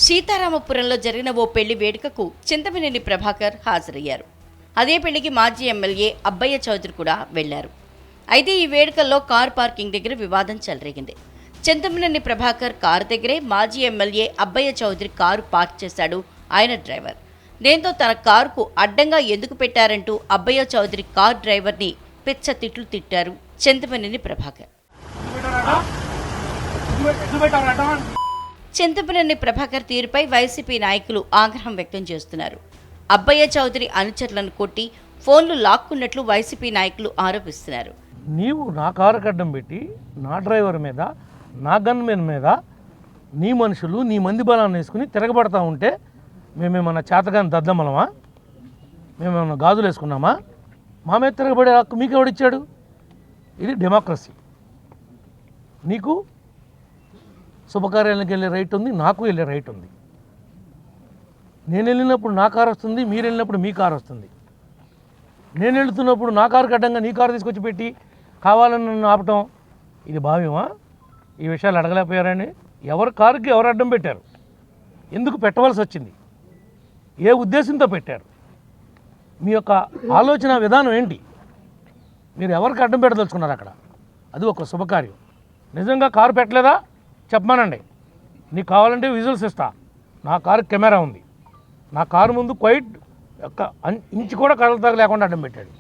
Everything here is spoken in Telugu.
సీతారామపురంలో జరిగిన ఓ పెళ్లి వేడుకకు చింతమనేని ప్రభాకర్ హాజరయ్యారు. అదే పెళ్లికి మాజీ ఎమ్మెల్యే అబ్బయ్య చౌదరి కూడా వెళ్లారు. అయితే ఈ వేడుకల్లో కార్ పార్కింగ్ దగ్గర వివాదం చెలరేగింది. చింతమనేని ప్రభాకర్ కారు దగ్గరే మాజీ MLA Abbaiah Chowdary car park చేశాడు ఆయన డ్రైవర్. దీంతో తన కారుకు అడ్డంగా ఎందుకు పెట్టారంటూ అబ్బయ్య చౌదరి కార్ డ్రైవర్ని పిచ్చ తిట్లు తిట్టారు చింతమనేని ప్రభాకర్. చింతమనేని ప్రభాకర్ తీరుపై వైసీపీ నాయకులు ఆగ్రహం వ్యక్తం చేస్తున్నారు. అబ్బయ్య చౌదరి అనుచరులను కొట్టి ఫోన్లు లాక్కున్నట్లు వైసీపీ నాయకులు ఆరోపిస్తున్నారు. నీవు నా కారు కడ్డం పెట్టి నా డ్రైవర్ మీద, నా గన్మెన్ మీద నీ మనుషులు నీ మంది బలాన్ని వేసుకుని తిరగబడతా ఉంటే మేమేమన్నా చేతగాని దద్దమ్మలమా? మేమేమన్నా గాజులు వేసుకున్నామా? మా మీద తిరగబడే హక్కు మీకు ఎవడిచ్చాడు? ఇది డెమోక్రసీ. నీకు శుభకార్యాలకు వెళ్ళే రైట్ ఉంది, నాకు వెళ్ళే రైట్ ఉంది. నేను వెళ్ళినప్పుడు నా కారు వస్తుంది, మీరు వెళ్ళినప్పుడు మీ కారు వస్తుంది. నేను వెళుతున్నప్పుడు నా కారు అడ్డంగా నీ కారు తీసుకొచ్చి పెట్టి కావాలని నన్ను ఆపటం ఇది భావ్యమా? ఈ విషయాలు అడగలేకపోయారని ఎవరి కారుకి ఎవరు అడ్డం పెట్టారు? ఎందుకు పెట్టవలసి వచ్చింది? ఏ ఉద్దేశంతో పెట్టారు? మీ యొక్క ఆలోచన విధానం ఏంటి? మీరు ఎవరికి అడ్డం పెట్టదలుచుకున్నారు అక్కడ? అది ఒక శుభకార్యం. నిజంగా కారు పెట్టలేదా చెప్పమానండి. నీకు కావాలంటే విజువల్స్ ఇస్తా. నా కారు కెమెరా ఉంది. నా కారు ముందు క్వైట్ ఇంచు కూడా కళ్ళ లేకుండా అడ్డం పెట్టాడు.